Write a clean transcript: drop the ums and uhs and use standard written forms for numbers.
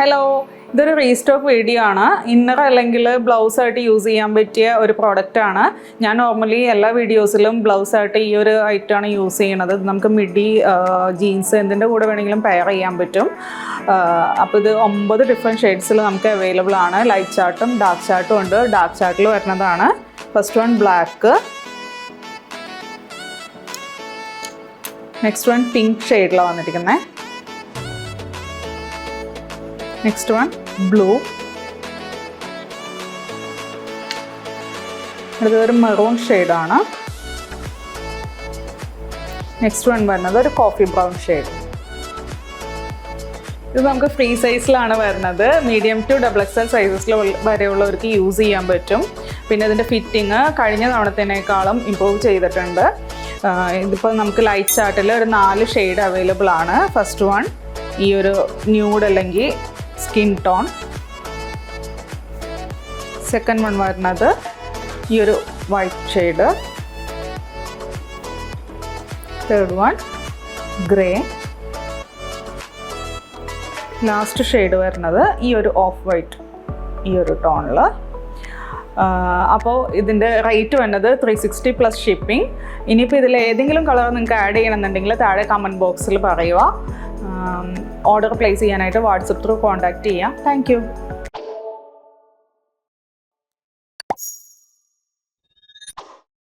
Hello, ഇതൊരു restock video ആണ്. Inner അല്ലെങ്കിൽ ബ്ലൗസ് ആയിട്ട് യൂസ് ചെയ്യാൻ പറ്റിയ ഒരു പ്രോഡക്റ്റ് ആണ്. ഞാൻ നോർമലി എല്ലാ വീഡിയോസിലും ബ്ലൗസ് ആയിട്ട് ഈ ഒരു ഐറ്റമാണ് യൂസ് ചെയ്യണത്. നമുക്ക് മിഡി, ജീൻസ് എന്തിൻ്റെ കൂടെ വേണമെങ്കിലും പെയർ ചെയ്യാൻ പറ്റും. അപ്പോൾ ഇത് 9 ഡിഫറെൻറ്റ് ഷെയ്ഡ്സിൽ നമുക്ക് അവൈലബിൾ ആണ്. ലൈറ്റ് ചാർട്ടും ഡാർക്ക് ചാർട്ടും ഉണ്ട്. ഡാർക്ക് ചാർട്ടിൽ വരുന്നതാണ്. First one black, next one pink ഷെയ്ഡിലാണ് വന്നിരിക്കുന്നത്. നെക്സ്റ്റ് വൺ ബ്ലൂ, അടുത്തൊരു മെറൂൺ ഷെയ്ഡാണ്. നെക്സ്റ്റ് വൺ വരുന്നത് ഒരു കോഫി ബ്രൗൺ ഷെയ്ഡ്. ഇത് നമുക്ക് ഫ്രീ സൈസിലാണ് വരുന്നത്. മീഡിയം ടു XXL സൈസസിൽ വരെയുള്ളവർക്ക് യൂസ് ചെയ്യാൻ പറ്റും. പിന്നെ ഇതിൻ്റെ ഫിറ്റിങ് കഴിഞ്ഞ തവണത്തേനേക്കാളും ഇമ്പ്രൂവ് ചെയ്തിട്ടുണ്ട്. ഇതിപ്പോൾ നമുക്ക് ലൈറ്റ് ചാർട്ടിൽ ഒരു 4 ഷെയ്ഡ് അവൈലബിൾ ആണ്. ഫസ്റ്റ് വൺ ഈ ഒരു ന്യൂഡ് അല്ലെങ്കിൽ സ്കിൻ ടോൺ. സെക്കൻഡ് വൺ വരുന്നത് ഈ ഒരു white shade. Third one gray. Last shade വരുന്നത് ഈ ഒരു ഓഫ് വൈറ്റ്, ഈ ഒരു ടോണിൽ. അപ്പോൾ ഇതിൻ്റെ റേറ്റ് വന്നത് 360 പ്ലസ് ഷിപ്പിംഗ്. ഇനിയിപ്പോൾ ഇതിൽ ഏതെങ്കിലും കളർ നിങ്ങൾക്ക് ആഡ് ചെയ്യണമെന്നുണ്ടെങ്കിൽ താഴെ കമൻറ്റ് ബോക്സിൽ പറയുക. ഓർഡർ പ്ലേസ് ചെയ്യാനായിട്ട് വാട്സപ്പ് ത്രൂ കോൺടാക്റ്റ് ചെയ്യാം. Thank you.